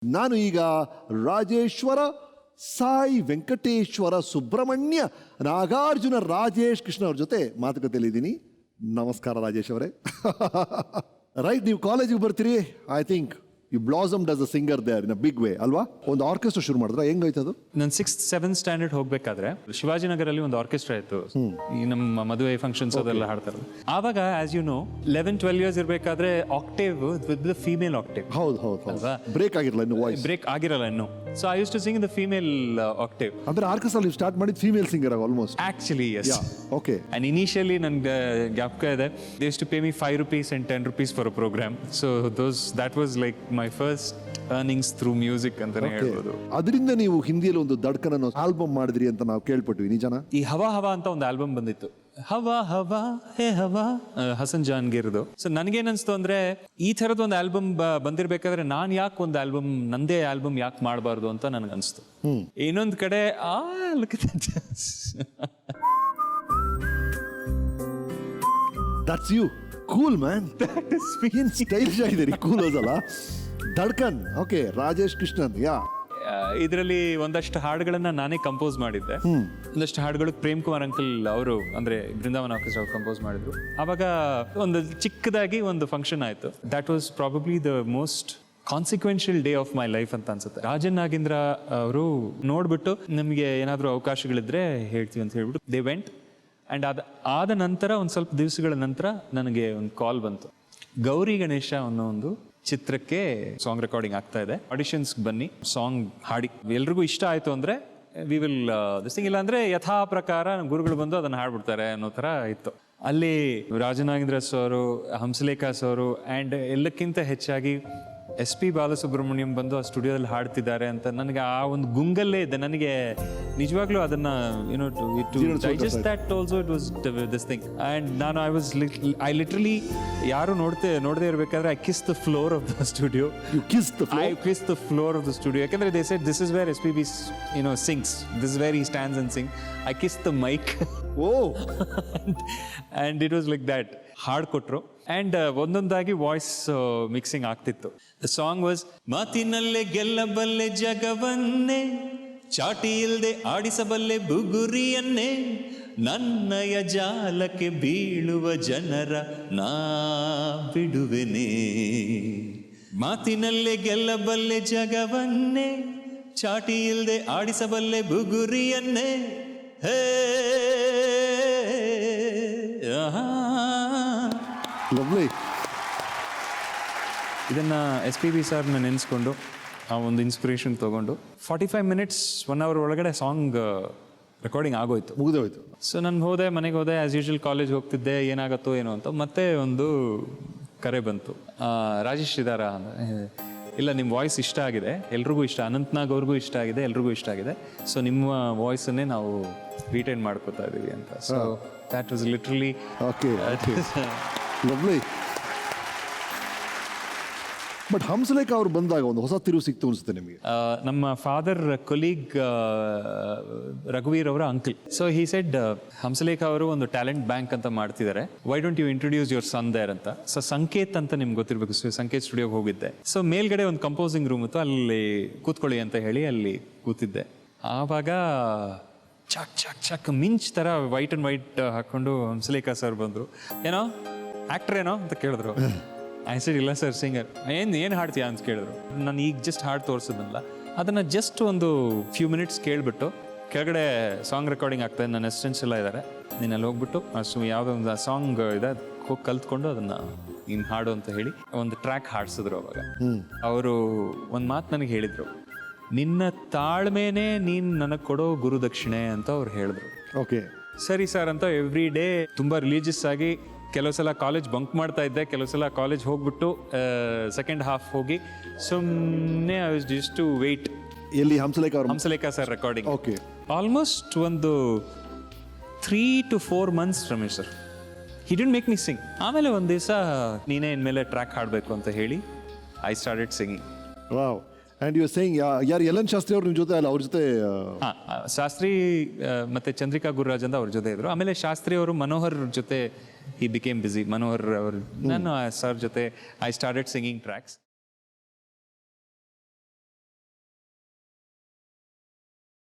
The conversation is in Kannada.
ನಾನು ಈಗ ರಾಜೇಶ್ವರ ಸಾಯಿ ವೆಂಕಟೇಶ್ವರ ಸುಬ್ರಹ್ಮಣ್ಯ ನಾಗಾರ್ಜುನ ರಾಜೇಶ್ ಕೃಷ್ಣ ಅವ್ರ ಜೊತೆ ಮಾತುಕತೆಯಲ್ಲಿದ್ದೀನಿ. ನಮಸ್ಕಾರ ರಾಜೇಶ್ ಅವರೇ. ರೈಟ್, ನೀವು ಕಾಲೇಜಿಗೆ ಬರ್ತೀರಿ, I think you blossomed as a singer there in a big way ಅಲ್ವಾ? ಒಂದು ಆರ್ಕೆಸ್ಟ್ರಾ ಶುರು ಮಾಡಿದ್ರ, ಹೆಂಗಾಯ್ತು ಅದು? ನಾನು 6th 7th ಸ್ಟ್ಯಾಂಡರ್ಡ್ ಹೋಗ್ಬೇಕಾದ್ರೆ ಶಿವಾಜಿನಗರಲ್ಲಿ ಒಂದು ಆರ್ಕೆಸ್ಟ್ರಾ ಇತ್ತು. ಈ ನಮ್ಮ ಮದುವೆ ಫಂಕ್ಷನ್ಸ್ ಅದೆಲ್ಲ ಹಾಡ್ತಾರೆ. ಆವಾಗ ಆಸ್ ಯು ನೋ 11-12 ಇಯರ್ಸ್ ಇರಬೇಕಾದ್ರೆ octave with the female octave. ಹೌದು ಹೌದು ಅಲ್ವಾ? ಬ್ರೇಕ್ ಆಗಿರಲ್ಲ ಇನ್ನು, ವಾಯ್ಸ್ ಬ್ರೇಕ್ ಆಗಿರಲ್ಲ ಇನ್ನು. So I used to sing the female octave. ಅಂದ್ರೆ ಆರ್ಕೆಸ್ಟ್ರಾ ನೀವು ಸ್ಟಾರ್ಟ್ ಮಾಡಿದ female singer almost. Actually yes. Okay. And initially ನನ್ಗೆ ಜ್ಞಾಪಕ ಇದೆ, they used to pay me 5 rupees and 10 rupees for a program. So that was like my first earnings through music ಅಂತಾನೆ ಹೇಳ್ಬೋದು. ಅದರಿಂದ ನೀವು ಹಿಂದಿಯಲ್ಲಿ ಒಂದು ದಡ್ಕನ್ ಅನ್ನೋ ಆಲ್ಬಮ್ ಮಾಡಿದ್ರಿ ಅಂತ ನಾವು ಕೇಳ್ಪಟ್ವಿ, ನಿಜನಾ? ಈ ಹವಾ ಹವಾ ಅಂತ ಒಂದು ಆಲ್ಬಮ್ ಬಂದಿತ್ತು. ಹವಾ ಹವಾ ಹೇ ಹವಾ, ಹಸನ್ ಜಾನ್ಗಿರ್ದು. ಸೊ ನನಗೇನ್ ಅನ್ಸ್ತು ಅಂದ್ರೆ, ಈ ಥರದ ಒಂದು ಆಲ್ಬಮ್ ಬಂದಿರ್ಬೇಕಾದ್ರೆ ನಾನು ಯಾಕೆ ಒಂದು ಆಲ್ಬಮ್, ನಂದೇ ಆಲ್ಬಮ್ ಯಾಕೆ ಮಾಡಬಾರ್ದು ಅಂತ ನನಗೆ ಅನ್ಸ್ತು. ಇನ್ನೊಂದ್ ಕಡೆ ದಟ್ಸ್ ಯು, ಕೂಲ್ ಮ್ಯಾನ್. ಏನ್ ಸ್ಟೈಲಿಶ್ ಆಗಿದ್ದೀರಿ, ಕೂಲ್ ಹೋದಲ್ಲ. ದಡ್ಕನ್, ಓಕೆ. ರಾಜೇಶ್ ಕೃಷ್ಣನ್, ಯಾ. ಇದರಲ್ಲಿ ಒಂದಷ್ಟು ಹಾಡುಗಳನ್ನ ನಾನೇ ಕಂಪೋಸ್ ಮಾಡಿದ್ದೆ. ಒಂದಷ್ಟು ಹಾಡುಗಳು ಪ್ರೇಮ್ ಕುಮಾರ್ ಅಂಕಲ್ ಅವರು, ಅಂದ್ರೆ ಬೃಂದಾವನ ಆರ್ಕೆಸ್ಟ್ರಾ ಕಂಪೋಸ್ ಮಾಡಿದ್ರು. ಅವಾಗ ಒಂದು ಚಿಕ್ಕದಾಗಿ ಒಂದು ಫಂಕ್ಷನ್ ಆಯ್ತು. That was probably the most consequential day of my life ಅಂತ ಅನ್ಸುತ್ತೆ. ರಾಜನ್ ನಾಗೇಂದ್ರ ಅವರು ನೋಡ್ಬಿಟ್ಟು ನಮಗೆ ಏನಾದರೂ ಅವಕಾಶಗಳಿದ್ರೆ ಹೇಳ್ತೀವಿ ಅಂತ ಹೇಳ್ಬಿಟ್ಟು ದೇ ವೆಂಟ್. ಅಂಡ್ ಆದ ನಂತರ ಒಂದು ಸ್ವಲ್ಪ ದಿವಸಗಳ ನಂತರ ನನಗೆ ಒಂದು ಕಾಲ್ ಬಂತು, ಗೌರಿ ಗಣೇಶ ಅನ್ನೋ ಒಂದು ಚಿತ್ರಕ್ಕೆ ಸಾಂಗ್ ರೆಕಾರ್ಡಿಂಗ್ ಆಗ್ತಾ ಇದೆ, ಆಡಿಷನ್ಸ್ ಬನ್ನಿ, ಸಾಂಗ್ ಹಾಡಿ, ಎಲ್ರಿಗೂ ಇಷ್ಟ ಆಯ್ತು ಅಂದ್ರೆ ವಿ ವಿಲ್ ದಿಸ್ಟಿಂಗ್, ಇಲ್ಲ ಅಂದ್ರೆ ಯಥಾ ಪ್ರಕಾರ ಗುರುಗಳು ಬಂದು ಅದನ್ನ ಹಾಡ್ಬಿಡ್ತಾರೆ ಅನ್ನೋ ತರ ಇತ್ತು. ಅಲ್ಲಿ ರಾಜನಾಗೇಂದ್ರ ಸರು, ಹಂಸಲೇಖ ಸರು, ಅಂಡ್ ಎಲ್ಲಕ್ಕಿಂತ ಹೆಚ್ಚಾಗಿ SP ಬಾಲಸುಬ್ರಹ್ಮಣ್ಯಂ ಬಂದು ಆ ಸ್ಟುಡಿಯೋದಲ್ಲಿ ಹಾಡ್ತಿದ್ದಾರೆ ಅಂತ ನನಗೆ ಆ ಒಂದು ಗುಂಗಲ್ಲೇ ಇದೆ. ನನಗೆ ನಿಜವಾಗ್ಲೂ ಅದನ್ನ digest that also it was this thing. And ನಾನು ಐ ಲಿಟ್ರಲಿ ಯಾರು ನೋಡದೆ ಇರಬೇಕಾದ್ರೆ I kiss the floor of the studio. I kiss the floor of the studio. ಯಾಕಂದ್ರೆ they said this is where SPB sings, this is where he stands and sing. I kissed the mic. and it was like that. ಹಾಡ್ ಕೊಟ್ರು ಅಂಡ್ ಒಂದೊಂದಾಗಿ ವಾಯ್ಸ್ ಮಿಕ್ಸಿಂಗ್ ಆಗ್ತಿತ್ತು. ದ ಸಾಂಗ್ ವಾಸ್, ಮಾತಿನಲ್ಲೇ ಗೆಲ್ಲಬಲ್ಲೆ ಜಗವನ್ನೇ, ಚಾಟಿ ಇಲ್ದೆ ಆಡಿಸಬಲ್ಲೆ ಬುಗುರಿಯನ್ನೇ, ನನ್ನಯ ಜಾಲಕ್ಕೆ ಬೀಳುವ ಜನರ ನಾ ಬಿಡುವೆನೆ. ಮಾತಿನಲ್ಲೇ ಗೆಲ್ಲಬಲ್ಲೆ ಜಗವನ್ನೇ, ಚಾಟಿ ಇಲ್ದೆ ಆಡಿಸಬಲ್ಲೆ ಬುಗುರಿಯನ್ನೇ, ಹೇ ಲವ್ಲಿ. ಇದನ್ನ SPB ಸರ್ನ ನೆನೆಸ್ಕೊಂಡು ಆ ಒಂದು ಇನ್ಸ್ಪಿರೇಷನ್ ತಗೊಂಡು 45 minutes 1 hour ಒಳಗಡೆ ಸಾಂಗ್ ರೆಕಾರ್ಡಿಂಗ್ ಆಗೋಯ್ತು, ಮುಗಿದೋಯ್ತು. ಸೊ ನಾನು ಮನೆಗೆ ಹೋದೆ, ಆಸ್ ಯೂಶುವಲ್ ಕಾಲೇಜ್ ಹೋಗ್ತಿದ್ದೆ, ಏನಾಗತ್ತೋ ಏನೋ ಅಂತ. ಮತ್ತೆ ಒಂದು ಕರೆ ಬಂತು, ರಾಜೇಶ್ ಇದಾರಾ ಅಂದ್ರೆ, ಇಲ್ಲ ನಿಮ್ಮ ವಾಯ್ಸ್ ಇಷ್ಟ ಆಗಿದೆ, ಎಲ್ರಿಗೂ ಇಷ್ಟ, ಅನಂತ್ನಾಗ್ ಅವ್ರಿಗೂ ಇಷ್ಟ ಆಗಿದೆ, ಎಲ್ರಿಗೂ ಇಷ್ಟ ಆಗಿದೆ, ಸೊ ನಿಮ್ಮ ವಾಯ್ಸನ್ನೇ ನಾವು ರಿಟೈನ್ ಮಾಡ್ಕೋತಾ ಇದೀವಿ ಅಂತ. So that was literally okay. Lovely. But Hamsalekha ಅವ್ರು ಬಂದಾಗ ಒಂದು ಹೊಸ ತಿರುವು ಸಿಕ್ತು ಅನ್ಸುತ್ತೆ ನಿಮಗೆ? ನಮ್ಮ ಫಾದರ್ ಕೊಲೀಗ್ ರಘುವೀರ್ ಅವರ uncle. So he said, Hamsalekha ಅವರು ಒಂದು ಟ್ಯಾಲೆಂಟ್ ಬ್ಯಾಂಕ್ ಅಂತ ಮಾಡ್ತಿದ್ದಾರೆ, why don't you introduce your son there ಅಂತ. ಸೊ ಸಂಕೇತ್ ಅಂತ ನಿಮ್ಗೆ ಗೊತ್ತಿರಬೇಕು, ಸಂಕೇತ್ ಸ್ಟುಡಿಯೋಗೆ ಹೋಗಿದ್ದೆ. ಸೊ ಮೇಲ್ಗಡೆ ಒಂದು ಕಂಪೋಸಿಂಗ್ ರೂಮ್ ಇತ್ತು, ಅಲ್ಲಿ ಕೂತ್ಕೊಳ್ಳಿ ಅಂತ ಹೇಳಿ ಅಲ್ಲಿ ಕೂತಿದ್ದೆ. ಆವಾಗ ಚಕ್ ಚಕ್ ಚಕ್ ಮಿಂಚ್ ತರ ವೈಟ್ ಅಂಡ್ ವೈಟ್ ಹಾಕೊಂಡು ಹಂಸಲೇಖ ಸರ್ ಬಂದ್ರು. ಏನೋ ಆಕ್ಟರ್ ಏನೋ ಅಂತ ಕೇಳಿದ್ರು. ಐ ಸೆಡ್, ಇಲ್ಲ ಸರ್ ಸಿಂಗರ್. ಏನು ಹಾಡ್ತೀಯಾ ಅಂತ ಕೇಳಿದ್ರು. ನಾನು ಈಗ ಜಸ್ಟ್ ಹಾಡು ತೋರಿಸಿದ್ನಲ್ಲ, ಅದನ್ನು ಜಸ್ಟ್ ಒಂದು ಫ್ಯೂ ಮಿನಿಟ್ಸ್ ಕೇಳಿಬಿಟ್ಟು, ಕೆಳಗಡೆ ಸಾಂಗ್ ರೆಕಾರ್ಡಿಂಗ್ ಆಗ್ತಾಯಿದೆ, ನನ್ನ ಅಸಿಸ್ಟೆಂಟ್ಸ್ ಎಲ್ಲ ಇದ್ದಾರೆ, ನೀನು ಅಲ್ಲಿ ಹೋಗ್ಬಿಟ್ಟು ಯಾವುದೋ ಒಂದು ಸಾಂಗ್ ಇದೆ ಹೋಗಿ ಕಲ್ತ್ಕೊಂಡು ಅದನ್ನು ನೀನು ಹಾಡು ಅಂತ ಹೇಳಿ ಒಂದು ಟ್ರ್ಯಾಕ್ ಹಾಡ್ಸಿದ್ರು. ಅವಾಗ ಅವರು ಒಂದು ಮಾತು ನನಗೆ ಹೇಳಿದರು, ನಿನ್ನ ತಾಳ್ಮೆನೇ ನೀನು ನನಗೆ ಕೊಡೋ ಗುರುದಕ್ಷಿಣೆ ಅಂತ ಅವ್ರು ಹೇಳಿದ್ರು. ಓಕೆ, ಸರಿ ಸರ್ ಅಂತ ಎವ್ರಿ ಡೇ ತುಂಬ ರಿಲೀಜಿಯಸ್ ಆಗಿ ಕೆಲವು ಸಲ ಕಾಲೇಜ್ ಬಂಕ್ ಮಾಡ್ತಾ ಇದ್ದೆ, ಕೆಲವು ಸಲ ಕಾಲೇಜ್ ಹೋಗ್ಬಿಟ್ಟು ಸೆಕೆಂಡ್ ಹಾಫ್ ಹೋಗಿ ಸುಮ್ಮನೆ I was just to wait. ಎಲ್ಲಿ Hamsalekha sir recording. Okay. Almost ಒಂದು 3 to 4 months Ramesh sir, he didn't make me sing. ಆಮೇಲೆ ಒಂದು ದಿವಸ ನೀನೇ ಇನ್ಮೇಲೆ ಟ್ರ್ಯಾಕ್ ಹಾಡಬೇಕು ಅಂತ ಹೇಳಿ I started singing. Wow. And you are saying, ಯಾರು ಎಲ್ ಎನ್ ಶಾಸ್ತ್ರಿ ಅವ್ರ ನಿಮ್ಮ ಜೊತೆ ಅಲ್ಲ, ಅವ್ರ ಜೊತೆ? ಶಾಸ್ತ್ರಿ ಮತ್ತೆ ಚಂದ್ರಿಕಾ ಗುರುರಾಜ್ ಅಂತ ಅವ್ರ ಜೊತೆ ಇದ್ರು. ಆಮೇಲೆ ಶಾಸ್ತ್ರಿ ಅವರು ಮನೋಹರ್ ಜೊತೆ he became busy. Manohar, ನಾನು ಸರ್ ಜೊತೆ I started singing tracks.